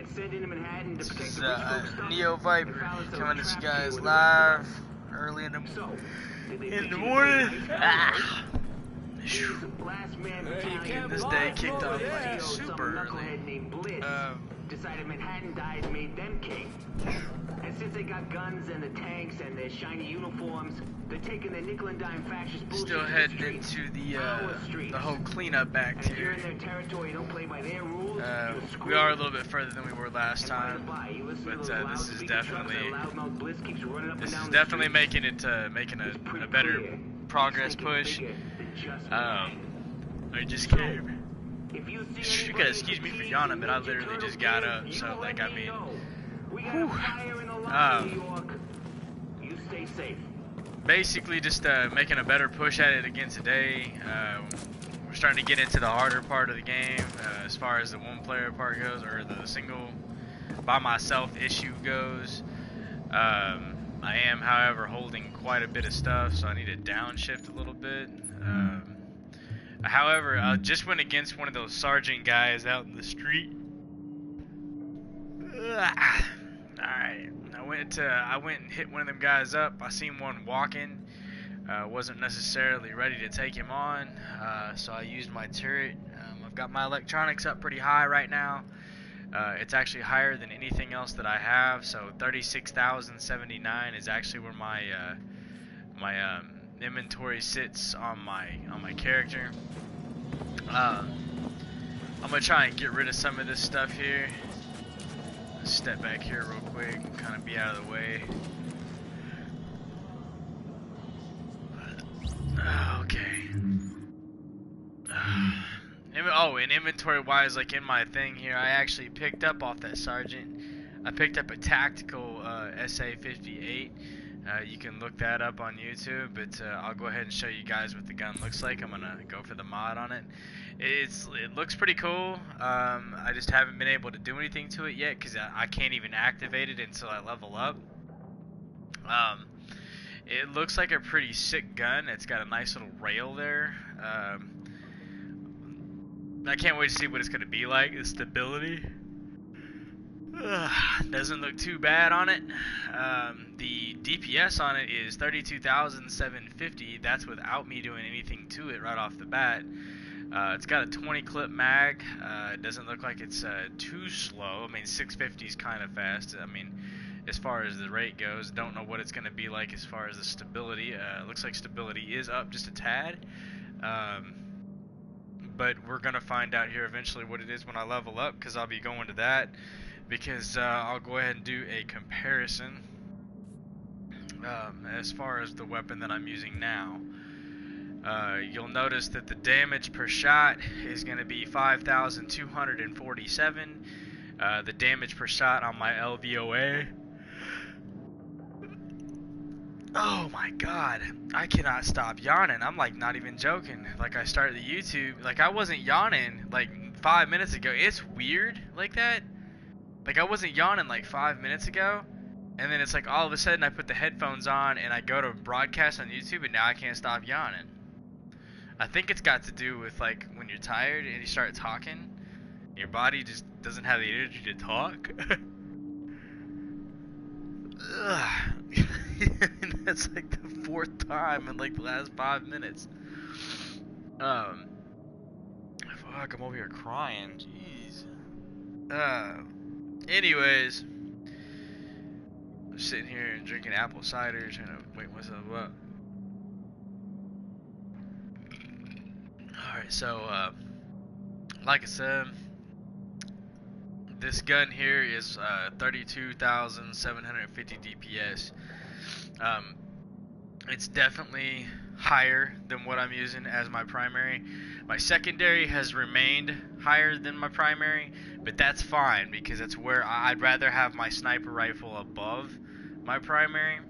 This is Neo Viper coming at you guys live early in the morning. This day kicked off like super early. Decided Manhattan dies made them king. And since they got guns and the tanks and their shiny uniforms, they're taking their nickel and dime fascist bullshit. Still heading into the whole cleanup act here. We are a little bit further than we were last time, but this is definitely making a better progress push. I just came. You gotta excuse me for yawning, but I literally just got up, so like I mean, basically just making a better push at it again today. We're starting to get into the harder part of the game as far as the one-player part goes, or the single by myself issue goes. I am, however, holding quite a bit of stuff, so I need to downshift a little bit. However, I just went against one of those sergeant guys out in the street. Alright, I went and hit one of them guys up. I seen one walking. Wasn't necessarily ready to take him on, so I used my turret. I've got my electronics up pretty high right now. It's actually higher than anything else that I have, so 36,079 is actually where my inventory sits on my character. I'm gonna try and get rid of some of this stuff here. Let's step back here real quick and kind of be out of the way. Okay. Oh, and inventory wise, like in my thing here, I actually picked up off that sergeant. I picked up a tactical SA-58. You can look that up on YouTube, but I'll go ahead and show you guys what the gun looks like. I'm gonna go for the mod on it. It looks pretty cool. I just haven't been able to do anything to it yet because I can't even activate it until I level up. It looks like a pretty sick gun. It's got a nice little rail there. I can't wait to see what it's gonna be like. The stability. Doesn't look too bad on it. The DPS on it is 32,750. That's without me doing anything to it right off the bat. It's got a 20 clip mag. It doesn't look like it's too slow. I mean, 650 is kind of fast. I mean, as far as the rate goes, don't know what it's going to be like as far as the stability. Looks like stability is up just a tad. But we're going to find out here eventually what it is when I level up, because I'll be going to that. Because I'll go ahead and do a comparison as far as the weapon that I'm using now. You'll notice that the damage per shot is going to be 5,247. The damage per shot on my LVOA. Oh my god, I cannot stop yawning. I'm like not even joking. Like I started the YouTube, like I wasn't yawning like 5 minutes ago. It's weird like that. Like I wasn't yawning like 5 minutes ago, and then it's like all of a sudden I put the headphones on and I go to broadcast on YouTube and now I can't stop yawning. I think it's got to do with like when you're tired and you start talking, your body just doesn't have the energy to talk. That's like the 4th time in like the last 5 minutes. Fuck, I'm over here crying. Jeez. Anyways, I'm sitting here and drinking apple cider, trying to wake myself up. Alright, so, like I said, this gun here is 32,750 DPS. It's definitely higher than what I'm using as my primary. My secondary has remained higher than my primary, but that's fine because that's where I'd rather have my sniper rifle above my primary.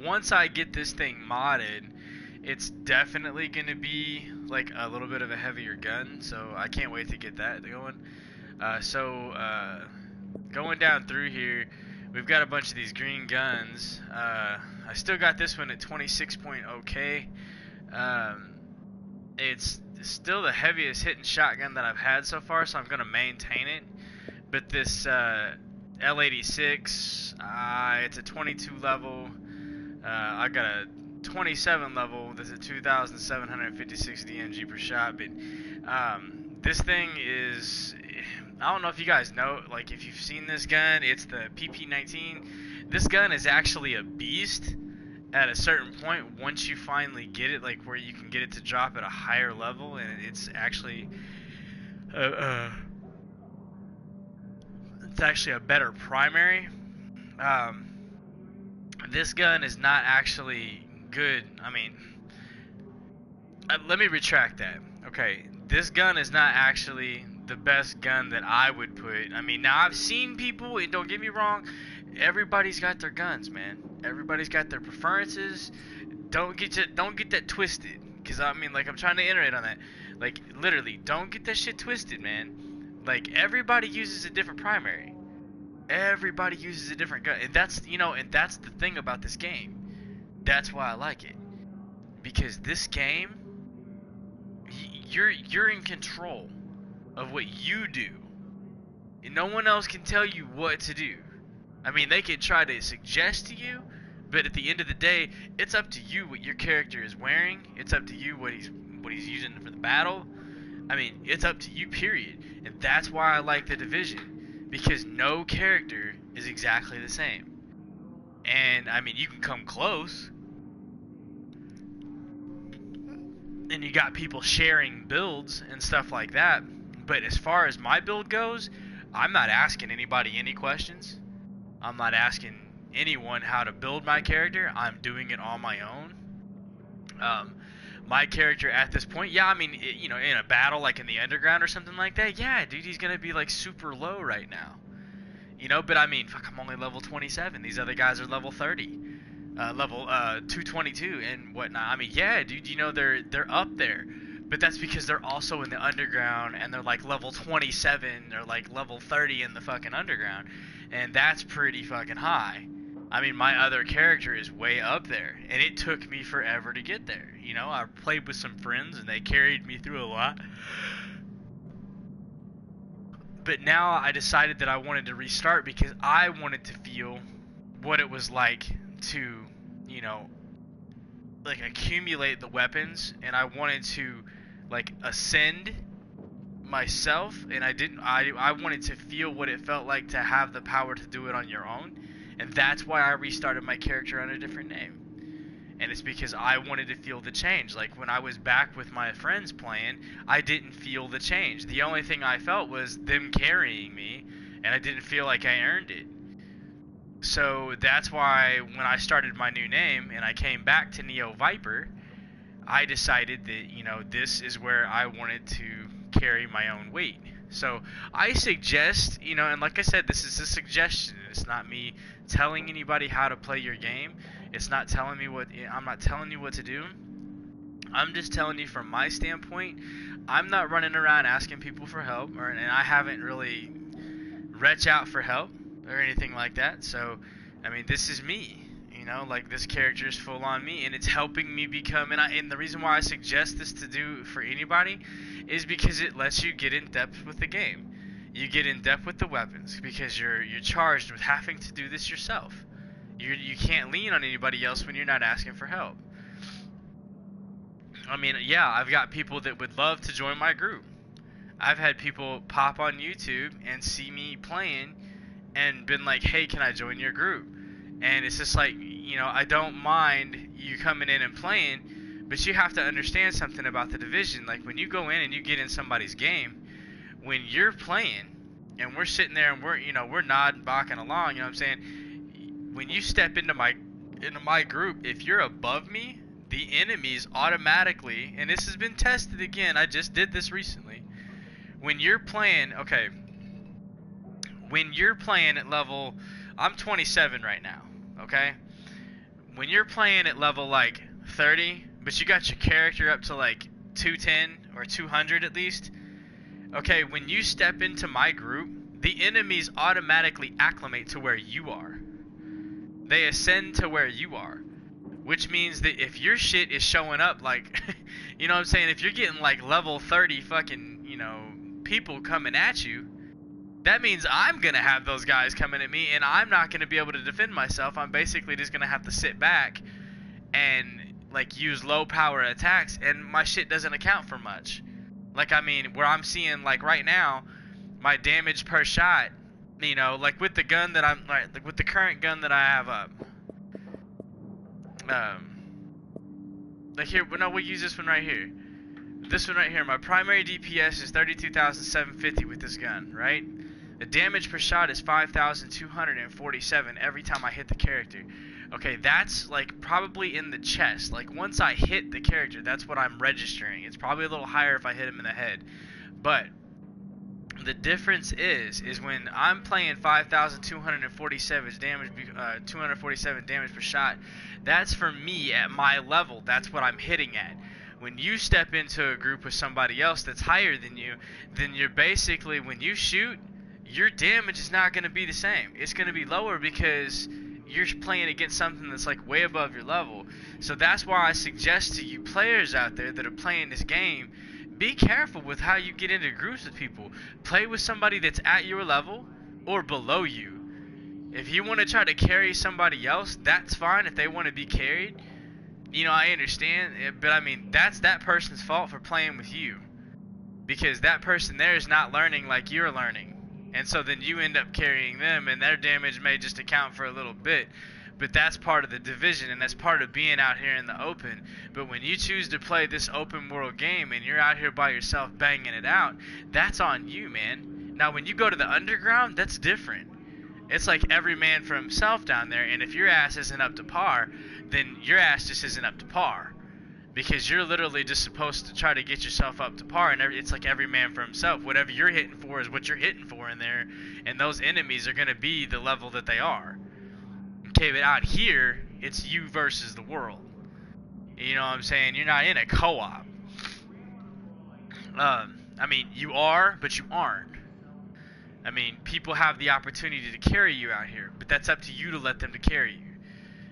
Once I get this thing modded, it's definitely going to be like a little bit of a heavier gun, so I can't wait to get that going. Going down through here, we've got a bunch of these green guns. I still got this one at 26.0K. still the heaviest hitting shotgun that I've had so far, so I'm gonna maintain it. But this L86, it's a 22 level. I got a 27 level. There's a 2,756 DMG per shot. But this thing is, I don't know if you guys know, like if you've seen this gun, it's the PP19. This gun is actually a beast at a certain point once you finally get it, like where you can get it to drop at a higher level, and it's actually a better primary. This gun is not actually good. I mean, let me retract that. Okay, this gun is not actually the best gun that I would put. I mean, now I've seen people, and don't get me wrong, everybody's got their guns, man. Everybody's got their preferences. Don't get that twisted, because I mean, like, I'm trying to iterate on that. Like, literally, don't get that shit twisted, man. Like, everybody uses a different primary. Everybody uses a different gun, and that's, you know, and that's the thing about this game. That's why I like it, because this game, you're in control of what you do, and no one else can tell you what to do. I mean, they can try to suggest to you, but at the end of the day, it's up to you what your character is wearing. It's up to you what he's using for the battle. I mean, it's up to you, period. And that's why I like The Division, because no character is exactly the same. And I mean, you can come close, and you got people sharing builds and stuff like that. But as far as my build goes, I'm not asking anybody any questions. I'm not asking anyone how to build my character. I'm doing it on my own. My character at this point, yeah, I mean, you know, in a battle like in the underground or something like that, yeah, dude, he's gonna be like super low right now. You know, but I mean, fuck, I'm only level 27. These other guys are level 30, level 222 and whatnot. I mean, yeah, dude, you know, they're up there. But that's because they're also in the underground, and they're like level 27 or like level 30 in the fucking underground. And that's pretty fucking high. I mean, my other character is way up there, and it took me forever to get there. You know, I played with some friends, and they carried me through a lot. But now I decided that I wanted to restart because I wanted to feel what it was like to, you know, like accumulate the weapons, and I wanted to like ascend myself, and I wanted to feel what it felt like to have the power to do it on your own. And that's why I restarted my character under a different name. And it's because I wanted to feel the change. Like when I was back with my friends playing, I didn't feel the change. The only thing I felt was them carrying me, and I didn't feel like I earned it. So that's why when I started my new name and I came back to Neo Viper, I decided that, you know, this is where I wanted to carry my own weight. So I suggest, you know, and like I said, this is a suggestion. It's not me telling anybody how to play your game. It's not telling me what, I'm not telling you what to do. I'm just telling you from my standpoint. I'm not running around asking people for help, and I haven't really reached out for help or anything like that. So, I mean, this is me. You know, like this character is full on me, and it's helping me become. And the reason why I suggest this to do for anybody is because it lets you get in depth with the game. You get in depth with the weapons because you're charged with having to do this yourself. You can't lean on anybody else when you're not asking for help. I mean, yeah, I've got people that would love to join my group. I've had people pop on YouTube and see me playing and been like, hey, can I join your group? And it's just like, you know, I don't mind you coming in and playing, but you have to understand something about the Division. Like when you go in and you get in somebody's game, when you're playing and we're sitting there and we're nodding, bocking along, you know what I'm saying? When you step into my group, if you're above me, the enemies automatically, and this has been tested again, I just did this recently. When you're playing, okay, when you're playing at level, I'm 27 right now, okay? When you're playing at level like 30, but you got your character up to like 210 or 200 at least, okay, when you step into my group, the enemies automatically acclimate to where you are. They ascend to where you are. which means that if your shit is showing up like, you know what I'm saying, if you're getting like level 30 fucking, you know, people coming at you, that means I'm gonna have those guys coming at me, and I'm not gonna be able to defend myself. I'm basically just gonna have to sit back and like use low power attacks, and my shit doesn't account for much. Like, I mean, where I'm seeing like right now, my damage per shot, you know, like with the gun that I'm like with the current gun that I have up. Like here, no, we'll use this one right here. This one right here, my primary DPS is 32,750 with this gun, right? The damage per shot is 5,247 every time I hit the character. Okay, that's like probably in the chest. Like once I hit the character, that's what I'm registering. It's probably a little higher if I hit him in the head. But the difference is when I'm playing 5,247 damage, 247 damage per shot, that's for me at my level. That's what I'm hitting at. When you step into a group with somebody else that's higher than you, then you're basically, when you shoot, your damage is not going to be the same. It's going to be lower because you're playing against something that's like way above your level. So that's why I suggest to you players out there that are playing this game, be careful with how you get into groups with people. Play with somebody that's at your level or below you. If you want to try to carry somebody else, that's fine if they want to be carried. You know, I understand, but I mean, that's that person's fault for playing with you. Because that person there is not learning like you're learning. And so then you end up carrying them, and their damage may just account for a little bit. But that's part of the division, and that's part of being out here in the open. But when you choose to play this open world game and you're out here by yourself banging it out, that's on you, man. Now when you go to the underground, that's different. It's like every man for himself down there, and if your ass isn't up to par, then your ass just isn't up to par. Because you're literally just supposed to try to get yourself up to par, and it's like every man for himself. Whatever you're hitting for is what you're hitting for in there, and those enemies are going to be the level that they are. Okay, but out here, it's you versus the world. You know what I'm saying? You're not in a co-op. I mean, you are, but you aren't. I mean, people have the opportunity to carry you out here, but that's up to you to let them to carry you.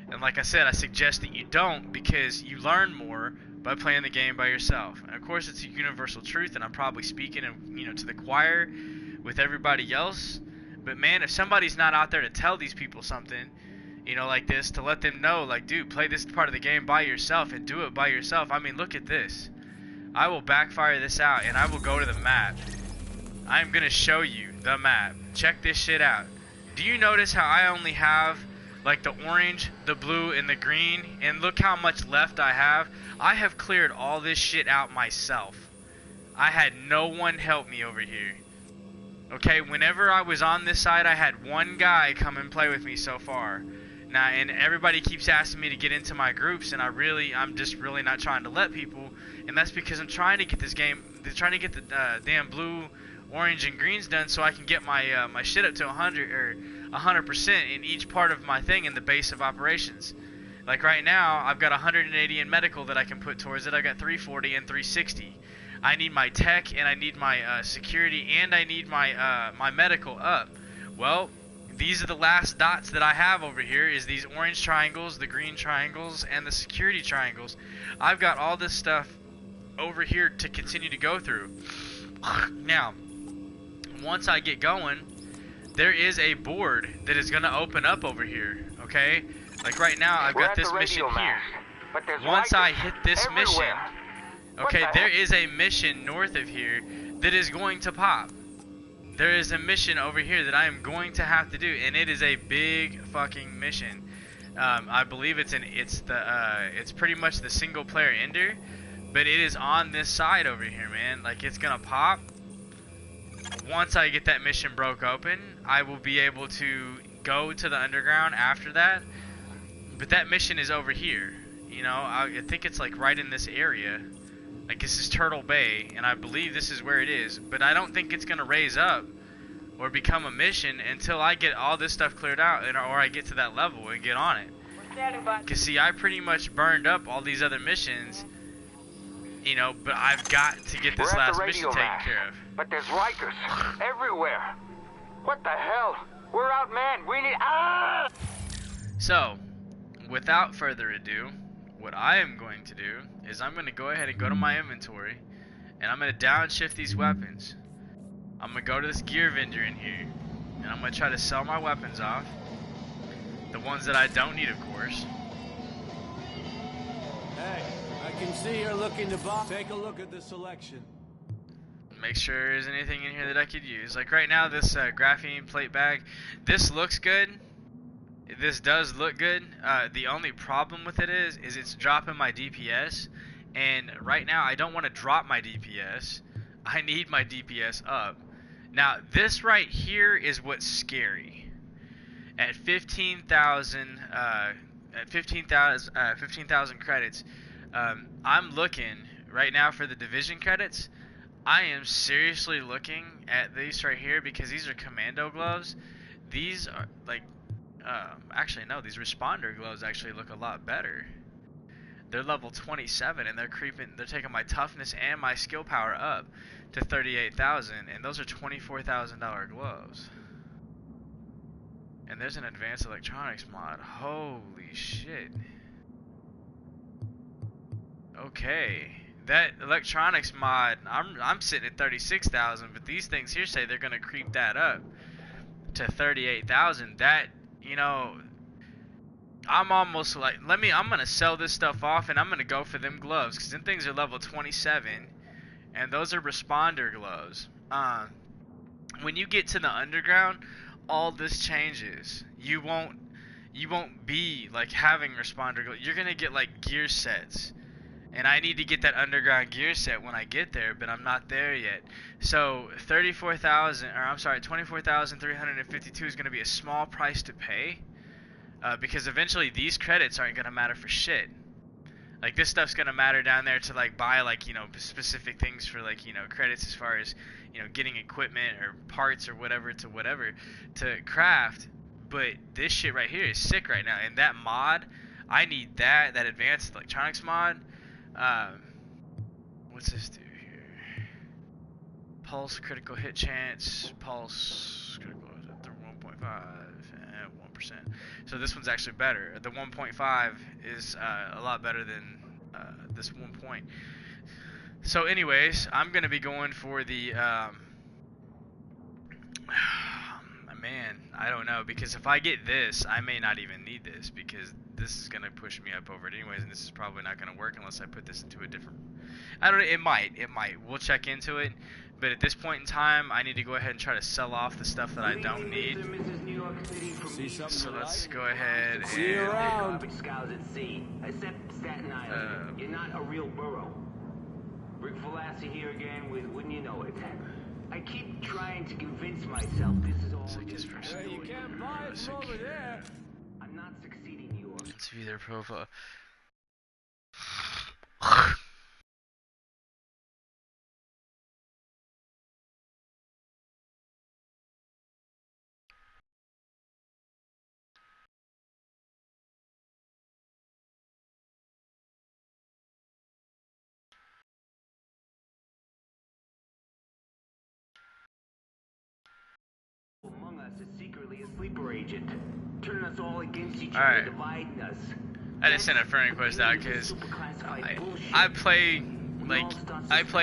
And like I said, I suggest that you don't, because you learn more by playing the game by yourself. And of course, it's a universal truth, and I'm probably speaking, you know, to the choir with everybody else. But man, if somebody's not out there to tell these people something, you know, like this, to let them know, like, dude, play this part of the game by yourself and do it by yourself. I mean, look at this. I will backfire this out, and I will go to the map. I'm gonna show you the map. Check this shit out. Do you notice how I only have like the orange, the blue, and the green? And look how much left I have. I have cleared all this shit out myself. I had no one help me over here. Okay, whenever I was on this side, I had one guy come and play with me so far. Now, and everybody keeps asking me to get into my groups, and I'm just really not trying to let people. And that's because I'm trying to get this game, trying to get the damn blue, orange, and greens done so I can get my my shit up to 100 or 100% in each part of my thing in the base of operations. Like right now, I've got 180 in medical that I can put towards it. I got 340 and 360. I need my tech, and I need my security, and I need my my medical up. Well, these are the last dots that I have over here, is these orange triangles, the green triangles, and the security triangles. I've got all this stuff over here to continue to go through. Now, once I get going, there is a board that is going to open up over here, okay? Like right now, I've got this mission here. Once I hit this mission, okay, there is a mission north of here that is going to pop. There is a mission over here that I am going to have to do, and it is a big fucking mission. I believe it's pretty much the single player ender, but it is on this side over here, man. Like, it's gonna pop. Once I get that mission broke open, I will be able to go to the underground after that. But that mission is over here. You know, I think it's like right in this area. Like, this is Turtle Bay, and I believe this is where it is. But I don't think it's gonna raise up or become a mission until I get all this stuff cleared out, or I get to that level and get on it. Cause see, I pretty much burned up all these other missions, you know, but I've got to get this last mission taken care of. But there's Rikers everywhere. What the hell? We're outmanned. We need... Ah! So, without further ado, what I am going to do is I'm going to go ahead and go to my inventory, and I'm going to downshift these weapons. I'm going to go to this gear vendor in here, and I'm going to try to sell my weapons off. The ones that I don't need, of course. Hey, I can see you're looking to buy. Take a look at the selection. Make sure there's anything in here that I could use. Like right now, this graphene plate bag, this looks good. This does look good. The only problem with it is it's dropping my DPS. And right now, I don't want to drop my DPS. I need my DPS up. Now, this right here is what's scary. At 15,000 credits, I'm looking right now for the division credits. I am seriously looking at these right here because these are commando gloves. These are like, actually no, these responder gloves actually look a lot better. They're level 27 and they're taking my toughness and my skill power up to 38,000, and those are $24,000 gloves. And there's an advanced electronics mod. Holy shit. Okay. That electronics mod, I'm sitting at 36,000, but these things here say they're gonna creep that up to 38,000. That, you know, I'm almost like, I'm gonna sell this stuff off and I'm gonna go for them gloves, because them things are level 27, and those are responder gloves. When you get to the underground, all this changes. You won't be like having responder gloves. You're gonna get like gear sets. And I need to get that underground gear set when I get there, but I'm not there yet. So 24,352 is going to be a small price to pay, because eventually these credits aren't going to matter for shit. Like this stuff's going to matter down there to like buy like, you know, specific things for like, you know, credits as far as, you know, getting equipment or parts or whatever to craft. But this shit right here is sick right now, and that mod, I need that advanced electronics mod. What's this do here? Pulse critical hit chance, pulse critical is at 1.5 and 1%. So this one's actually better. The 1.5 is a lot better than this 1 point. So anyways, I'm gonna be going for the man, I don't know, because if I get this, I may not even need this, because this is gonna push me up over it anyways, and this is probably not gonna work unless I put this into a different, I don't know, it might, we'll check into it, but at this point in time, I need to go ahead and try to sell off the stuff that I don't need. So let's go ahead and See you around. You're not a real borough. Rick Velassi here again with Wouldn't You Know It. I keep trying to convince myself this is all just for You can't buy it from over there. I'm not succeeding, York. Let's view their profile. Among us is secretly a sleeper agent, turning us all against each Alright. other, dividing us. I just sent a friend request out because I play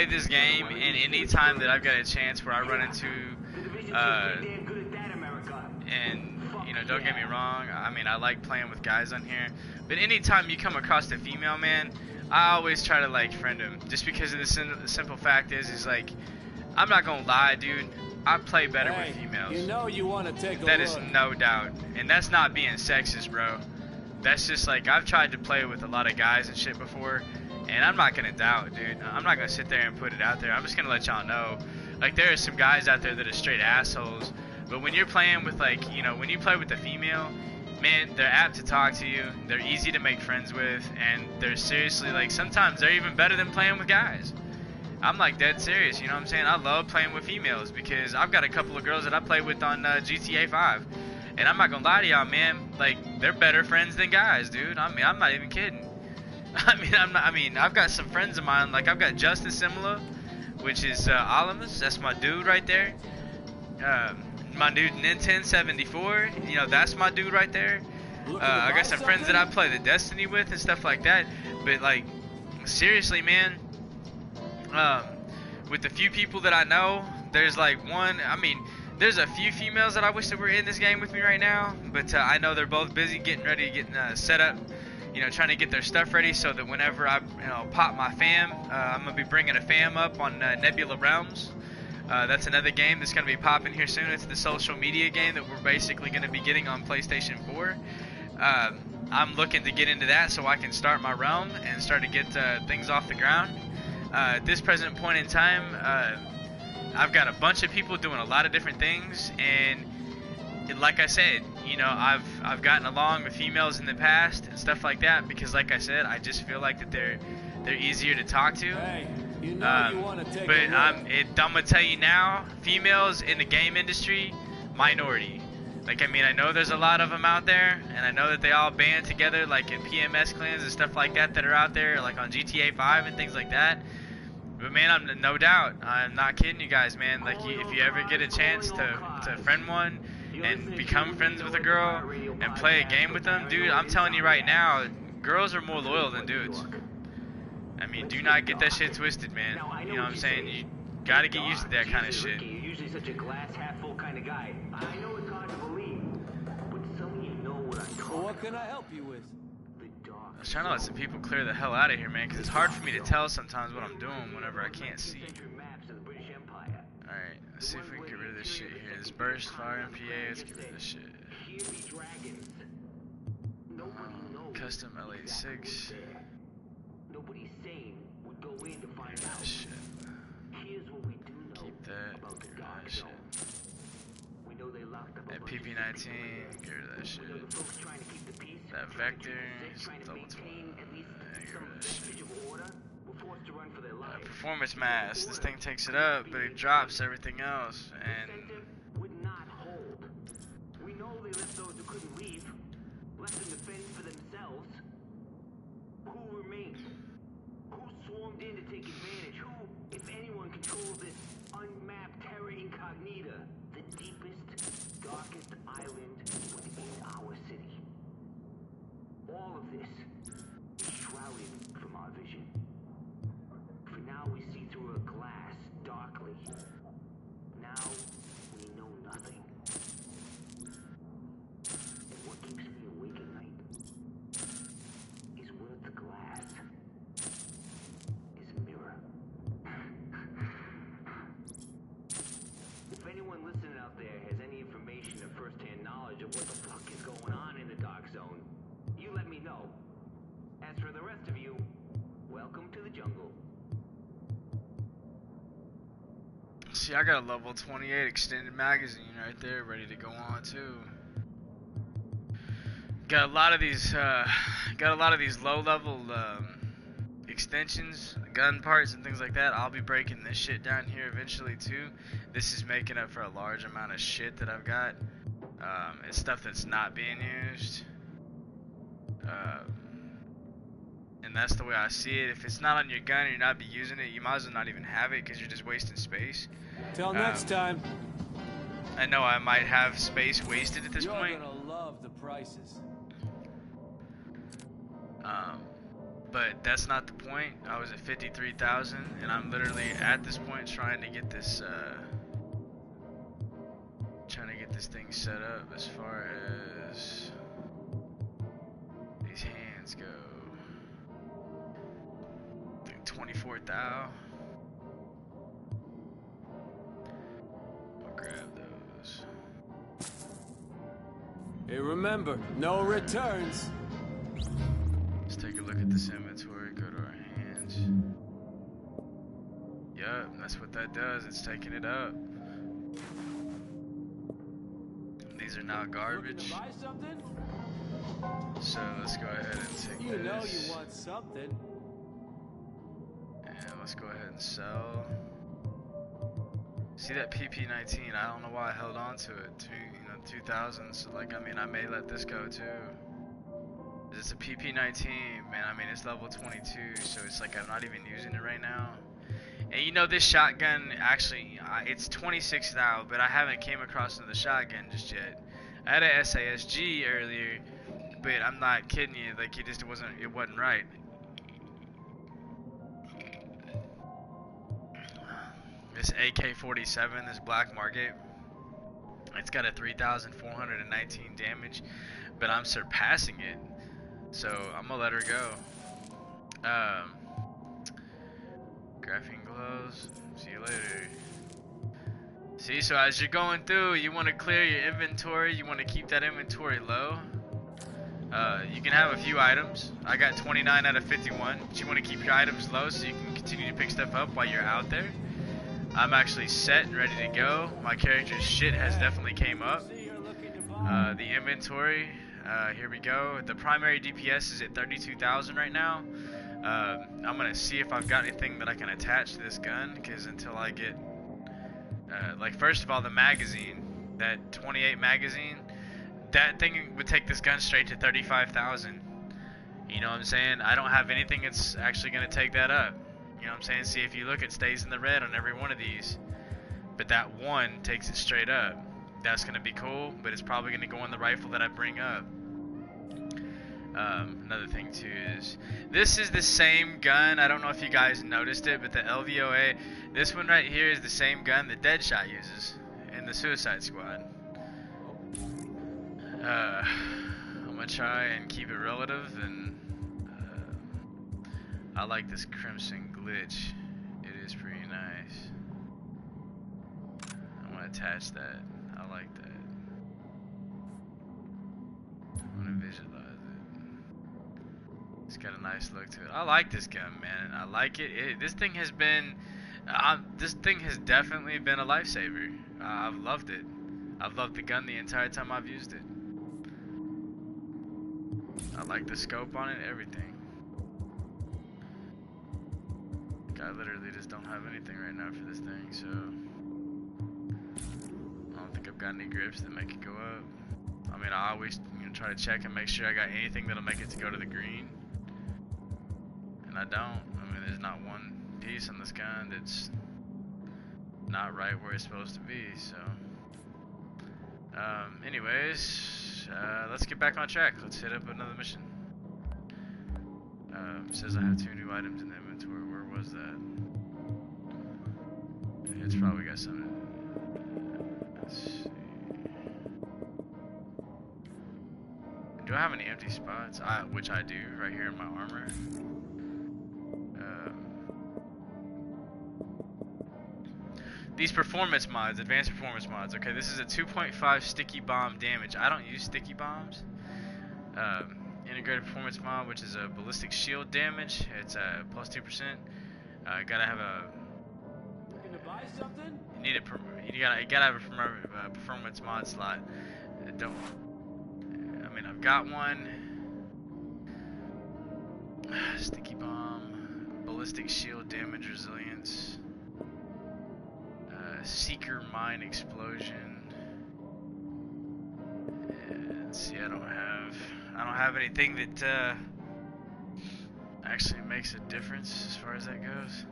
this game, and any time that I've got a chance where I run into and you know, don't get me wrong, I mean, I like playing with guys on here, but anytime you come across a female, man, I always try to like friend them, just because of the simple fact is like, I'm not gonna lie, dude, I play better with females. You know you want to take a look. That is no doubt. And that's not being sexist, bro. That's just like, I've tried to play with a lot of guys and shit before, and I'm not gonna doubt, dude. I'm not gonna sit there and put it out there. I'm just gonna let y'all know, like, there are some guys out there that are straight assholes, but when you're playing with, like, you know, when you play with a female, man, they're apt to talk to you, they're easy to make friends with, and they're seriously, like, sometimes they're even better than playing with guys. I'm like dead serious, you know what I'm saying? I love playing with females because I've got a couple of girls that I play with on GTA 5. And I'm not gonna lie to y'all, man, like, they're better friends than guys, dude. I mean, I'm not even kidding. I've got some friends of mine, like, I've got Justice Simula, which is Alamus, that's my dude right there. My dude Nintendo 74, you know, that's my dude right there. I got some friends that I play the Destiny with and stuff like that. But like, seriously, man, um, with the few people that I know, there's like one. I mean, there's a few females that I wish that were in this game with me right now, but I know they're both busy getting ready, getting set up. You know, trying to get their stuff ready so that whenever I, pop my fam, I'm gonna be bringing a fam up on Nebula Realms. That's another game that's gonna be popping here soon. It's the social media game that we're basically gonna be getting on PlayStation 4. I'm looking to get into that so I can start my realm and start to get things off the ground. At this present point in time, I've got a bunch of people doing a lot of different things, and like I said, I've gotten along with females in the past and stuff like that because, like I said, I just feel like that they're easier to talk to. Hey, you know you want to take but a look. I'm gonna tell you now, females in the game industry, minority. Like, I mean, I know there's a lot of them out there, and I know that they all band together, like in PMS clans and stuff like that are out there, like on GTA 5 and things like that. But man, I'm no doubt, I'm not kidding you guys, man. Like, if you ever get a chance to friend one and become friends with a girl and play a game with them, dude, I'm telling you right now, girls are more loyal than dudes. I mean, do not get that shit twisted, man. You know what I'm saying? You gotta get used to that kind of shit. You're usually such a glass half full kind of guy. I know it's hard to believe, but some of you know what I'm talking Well, what can I help you with? The dark. I was trying to let some people clear the hell out of here, man, because it's hard for me to tell sometimes what I'm doing whenever I can't see. Maps of the British Empire. Alright, let's see if we can get rid of this shit here. This burst, fire, and PA, let's get rid of this shit. Here be dragons. Nobody knows Custom L86. Nobody sane would go in to find Get rid of out. this shit. Here's what we do know Keep that. about the Get rid of dark that shit. zone. We know they locked up a That bunch of PP19, secret get rid of that shit. We know the folks trying to keep the peace. That trying to vector, keep the is trying to double maintain at least get some rid of that shit. vestige of order. Were forced to run for their lives. Performance mass. This thing takes it up, but it drops everything else. And Incentive would not hold. We know they left those who couldn't leave, left them to fend for themselves. Who remained? Who swarmed in to take advantage? Who, if anyone, controls this unmapped terra incognita, the deepest, darkest island within our city? All of this is shrouded from our vision. For now, we see through a glass darkly. Now, we know nothing. And what keeps me awake at night is where the glass is a mirror. If anyone listening out there has any information or first-hand knowledge of what the fuck is going on in the dark zone, you let me know. As for the rest of you, welcome to the jungle. see, I got a level 28 extended magazine right there, ready to go on too. Got a lot of these low-level extensions, gun parts, and things like that. I'll be breaking this shit down here eventually too. This is making up for a large amount of shit that I've got. It's stuff that's not being used. And that's the way I see it. If it's not on your gun and you're not be using it, you might as well not even have it because you're just wasting space. Till next time. I know I might have space wasted at this You're point. gonna love the prices. But that's not the point. I was at 53,000 and I'm literally at this point trying to get this thing set up as far as these hands go. I think 24,000. I'll grab those. Hey, remember, no returns. Let's take a look at this inventory, go to our hands. Yup, that's what that does, it's taking it up. These are now garbage. Looking to buy something? So let's go ahead and take You know this. you want something. And let's go ahead and sell. See that PP19, I don't know why I held on to it. 2000, so like, I mean, I may let this go too. It's a PP19, man, I mean, it's level 22, so it's like I'm not even using it right now. And you know, this shotgun, actually, it's 26 now, but I haven't came across another shotgun just yet. I had a SASG earlier, but I'm not kidding you. Like it wasn't right. This AK-47, this black market, it's got a 3,419 damage, but I'm surpassing it. So I'm gonna let her go. Graphene gloves. See you later. See, so as you're going through, you want to clear your inventory. You want to keep that inventory low. You can have a few items. I got 29 out of 51. But you want to keep your items low so you can continue to pick stuff up while you're out there. I'm actually set and ready to go. My character's shit has definitely came up. The inventory, here we go. The primary DPS is at 32,000 right now. I'm gonna see if I've got anything that I can attach to this gun, because until I get, like, first of all, the magazine, that 28 magazine, that thing would take this gun straight to 35,000. You know what I'm saying? I don't have anything that's actually gonna take that up. You know what I'm saying? See, if you look, it stays in the red on every one of these. But that one takes it straight up. That's going to be cool, but it's probably going to go in the rifle that I bring up. Another thing, too, is this is the same gun. I don't know if you guys noticed it, but the LVOA, this one right here is the same gun that Deadshot uses in the Suicide Squad. I'm going to try and keep it relative, and I like this Crimson Glitch. It is pretty nice. I'm gonna attach that. I like that. I'm gonna visualize it. It's got a nice look to it. I like this gun, man. I like it. This thing has been, this thing has definitely been a lifesaver. I've loved it. I've loved the gun the entire time I've used it. I like the scope on it, everything. I literally just don't have anything right now for this thing, so I don't think I've got any grips that make it go up. I mean, I always try to check and make sure I got anything that'll make it to go to the green, and I don't. I mean, there's not one piece on this gun that's not right where it's supposed to be, so anyways, let's get back on track. Let's hit up another mission. It says I have 2 new items in the inventory. Where was that? It's probably got something. Let's see. Do I have any empty spots? Which I do, right here in my armor. These performance mods, advanced performance mods. Okay, this is a 2.5 sticky bomb damage. I don't use sticky bombs. Integrated performance mod, which is a ballistic shield damage. It's plus 2%. Gotta have a. Looking to buy something? You need you gotta have a performance mod slot. I mean, I've got one. Sticky bomb, ballistic shield damage, resilience, seeker mine explosion. And see, I don't have anything that actually makes a difference as far as that goes.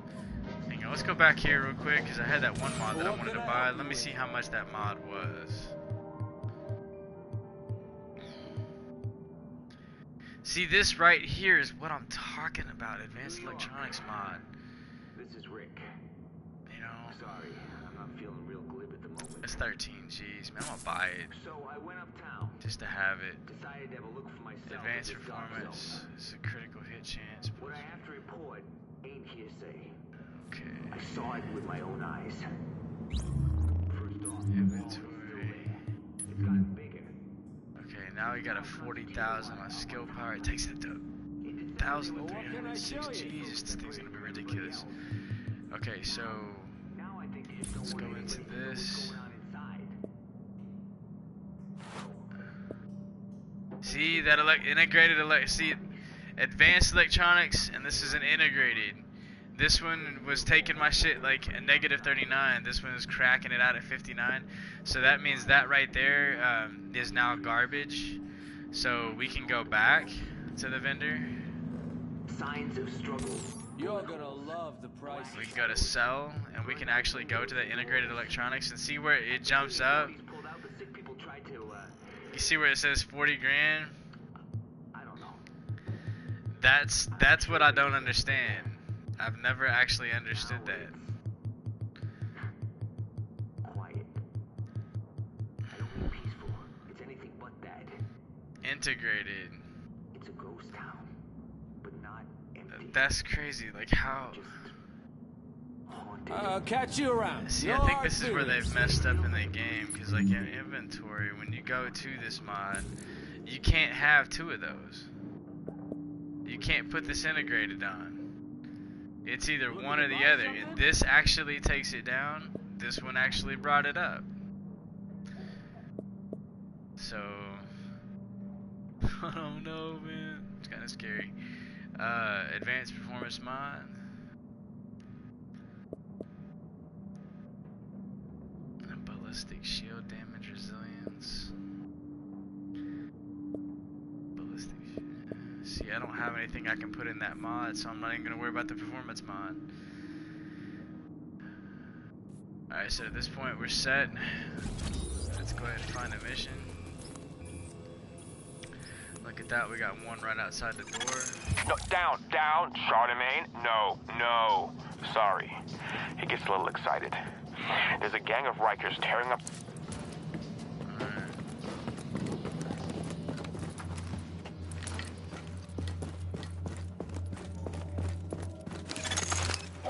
Hang on, let's go back here real quick, because I had that one mod that I wanted to buy. Let me see how much that mod was. See, this right here is what I'm talking about. Advanced electronics mod. This is Rick. You know, Sorry, I'm not feeling real glib at the moment. it's 13 G's, man. I'm gonna buy it So I went uptown. just to have it. Decided to have a look for myself. Advanced at the dark performance. zone. It's a critical hit chance. What I have to report ain't hearsay. Okay. I saw it with my own eyes. First off, Inventory. it's gotten bigger. Okay, now we got a 40,000 on skill power. It takes it to 1,306. Jesus, this thing's gonna be ridiculous. Okay, so Now I think there's let's no go way into anybody knows what's this. going on inside. See that see, advanced electronics, and this is an integrated. This one was taking my shit like a negative 39. This one is cracking it out at 59. So that means that right there is now garbage. So we can go back to the vendor. Signs of struggle. You're gonna love the price. We can go to sell, and we can actually go to the integrated electronics and see where it jumps up. Pulled out, the sick people tried to, You see where it says 40 grand? That's what I don't understand. I've never actually understood that. Quiet. I don't mean peaceful. It's anything but that. Integrated. It's a ghost town, but not empty. That's crazy. Like how? Just haunted. I'll catch you around. See, No I think hard this is where they've feelings. messed up in the game, because like in inventory, when you go to this mod, you can't have two of those. You can't put this integrated on. It's either one or the other. And this actually takes it down. This one actually brought it up. So I don't know, man. It's kind of scary. Advanced performance mod. Ballistic shield damage resilience. Ballistic. See, I don't have anything I can put in that mod, so I'm not even gonna worry about the performance mod. Alright, so at this point we're set. Let's go ahead and find a mission. Look at that, we got one right outside the door. No, down, Charlemagne. No. Sorry. He gets a little excited. There's a gang of Rikers tearing up. Alright.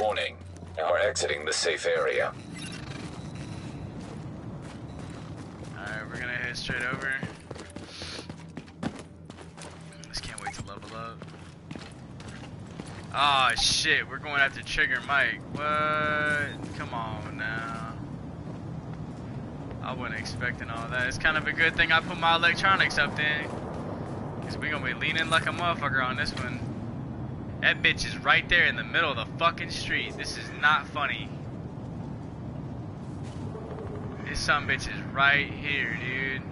Warning. Now we're exiting the safe area. Alright, we're gonna head straight over. Just can't wait to level up. Oh shit, we're going after Trigger Mike. What? Come on now. I wasn't expecting all that. It's kind of a good thing I put my electronics up then. Because we gonna be leaning like a motherfucker on this one. That bitch is right there in the middle of the fucking street. This is not funny. This sumbitch is right here, dude.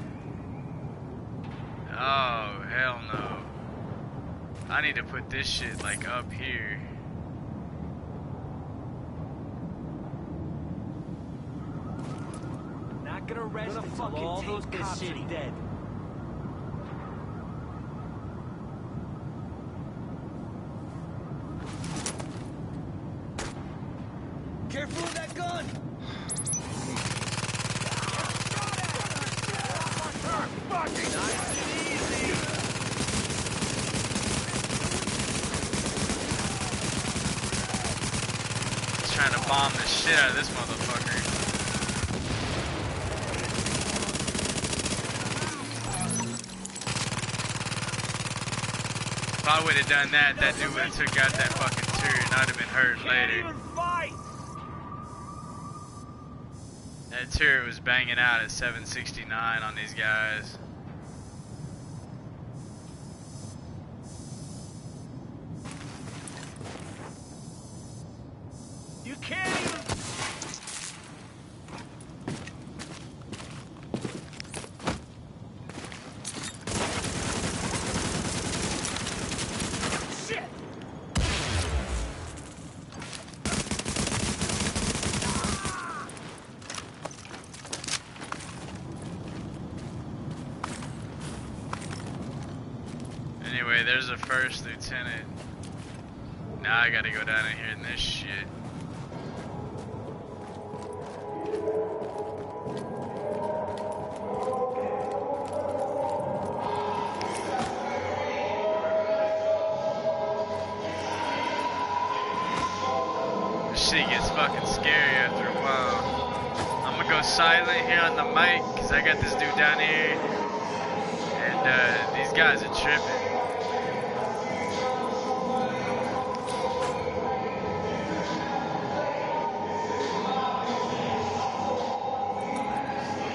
Oh, hell no. I need to put this shit like up here. Not gonna rest until all those cops are dead. Careful of that gun! He's trying to bomb the shit out of this motherfucker. If I would have done that, that dude would have took out that fucking turret and I'd have been hurt later. That turret was banging out at 769 on these guys. You can't even... Shit! Anyway, there's a first lieutenant. Now I gotta go down in here in this shit. This shit gets fucking scary after a while. I'm gonna go silent here on the mic, cause I got this dude down here. And these guys are tripping.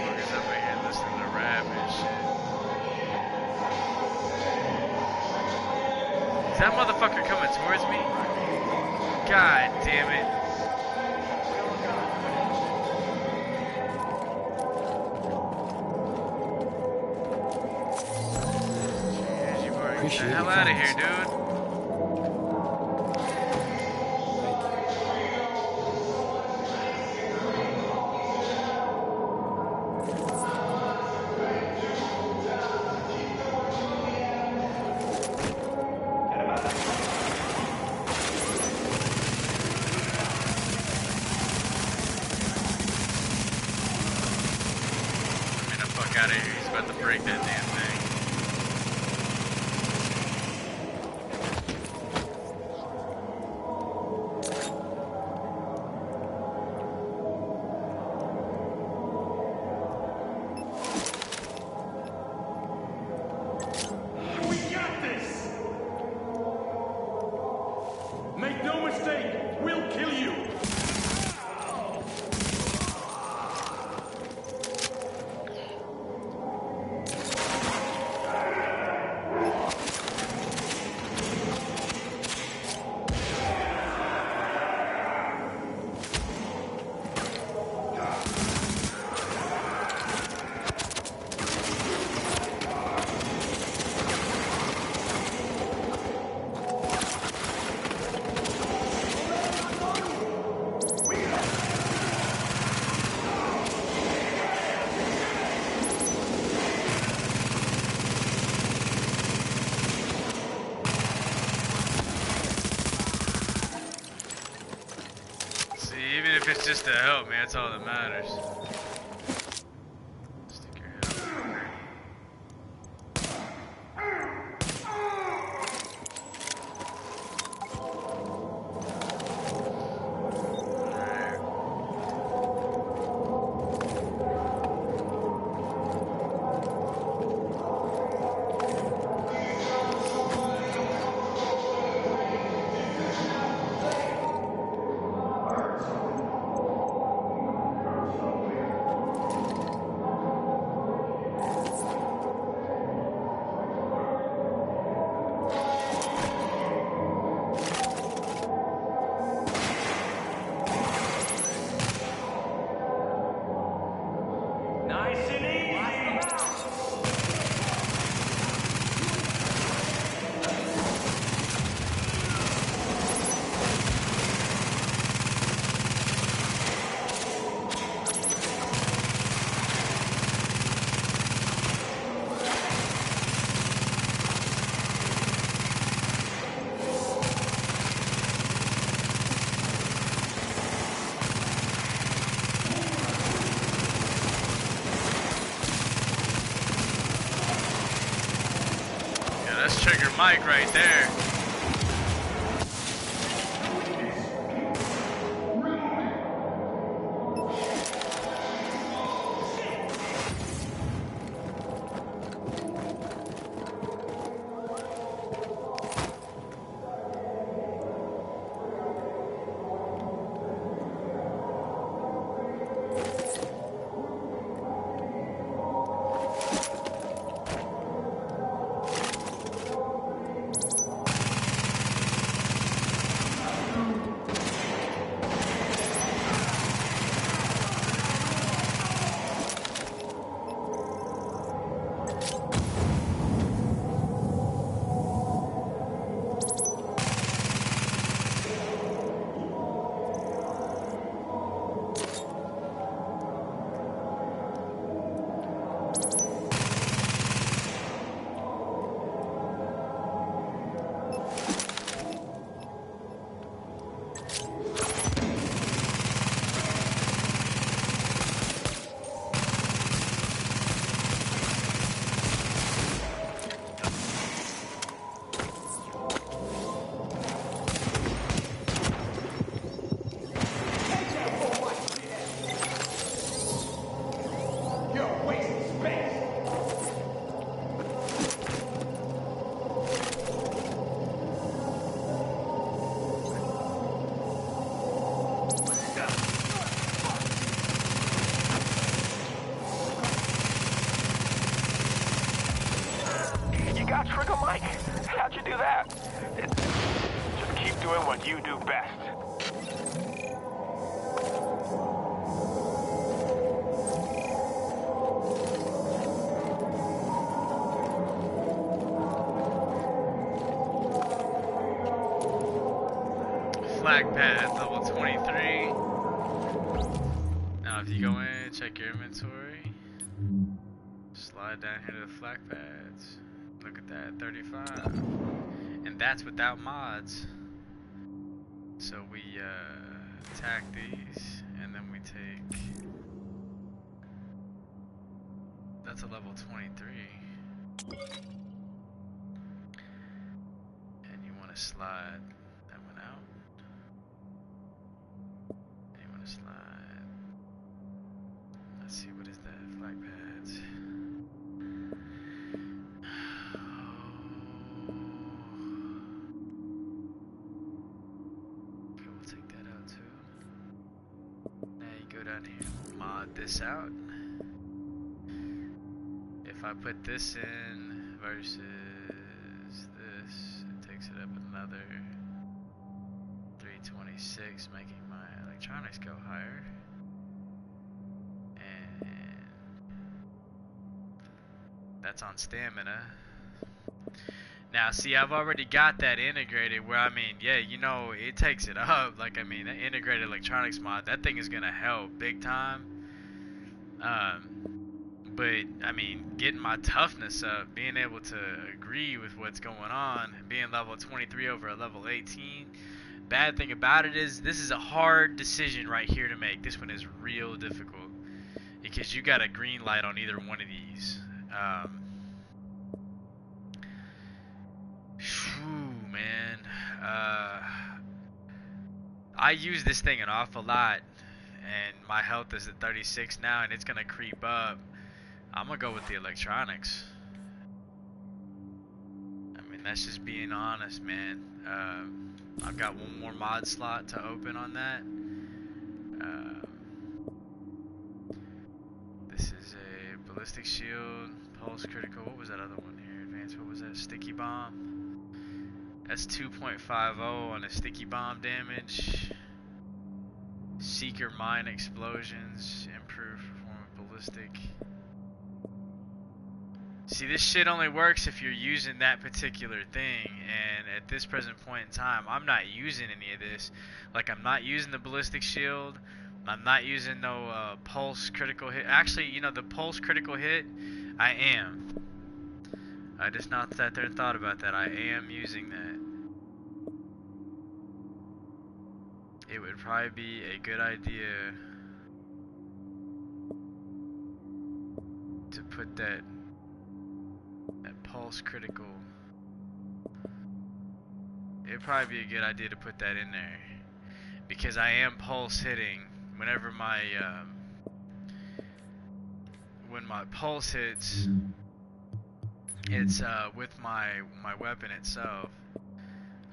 Motherfuckers over here listening to rap and shit. Is that motherfucker coming towards me? God damn it. Jeez, you better get the hell out of here, dude. fuck out of here. He's about to break that damn thing. Make no mistake, we'll kill you! Even if it's just to help me, that's all that matters. Stick your head over. Nice and easy! Yeah, that's Trigger Mike right there. You got Trigger Mike? How'd you do that? Just keep doing what you do best. Flag pad, level 23. Now if you go in, check your inventory. Slide down here to the flag pads. Look at that, 35. And that's without mods. So we attack these, and then we take the That's a level 23. And you want to slide that one out. And you want to slide. Let's see, what is that? Flag pads. Okay, we'll take that out too. Now you go down here, mod this out. If I put this in versus this, it takes it up another 326, making my electronics go higher. And that's on stamina. Now, see, I've already got that integrated where, I mean, yeah, you know, it takes it up. Like, I mean, the integrated electronics mod, that thing is going to help big time. But, I mean, getting my toughness up, being able to agree with what's going on, being level 23 over a level 18. Bad thing about it is, this is a hard decision right here to make. This one is real difficult. Because you got a green light on either one of these. Whew, man. I use this thing an awful lot. And my health is at 36 now, and it's going to creep up. I'm gonna go with the electronics. I mean, that's just being honest, man. I've got one more mod slot to open on that. This is a ballistic shield, pulse critical. What was that other one here? Advanced. What was that? Sticky bomb. That's 2.50 on a sticky bomb damage. Seeker mine explosions, improved performance ballistic. See, this shit only works if you're using that particular thing, and at this present point in time, I'm not using any of this. Like, I'm not using the ballistic shield, I'm not using no pulse critical hit. Actually, you know, the pulse critical hit, I am. I just not sat there and thought about that. I am using that. It would probably be a good idea to put that pulse critical. It'd probably be a good idea to put that in there, because I am pulse hitting whenever my when my pulse hits, it's with my weapon itself.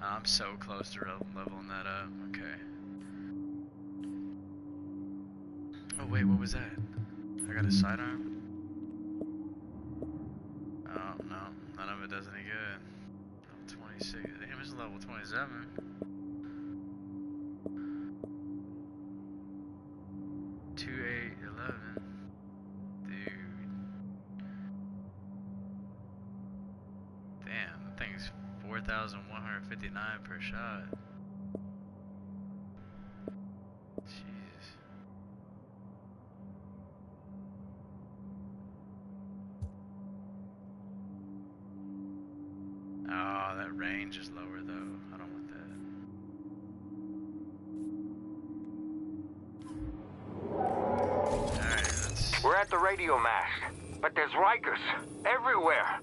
I'm so close to leveling that up. Okay. Oh wait, what was that? I got a sidearm? Oh, no. None of it does any good. Level 26. Damn, it's level 27. Two, 8, 11. Dude. Damn, that thing's 4,159 per shot. Jesus. Oh, that range is lower though. I don't want that. Alright, let's... We're at the radio mast, but there's Rikers everywhere.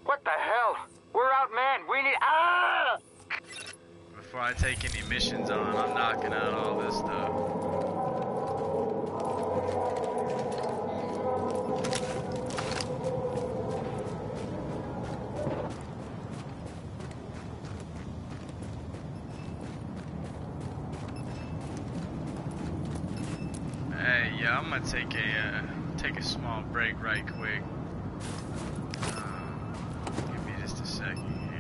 What the hell? We're outmanned. We need... Ah! Before I take any missions on, I'm knocking out all this stuff. Hey, yeah, I'm gonna take a small break right quick. Give me just a second here.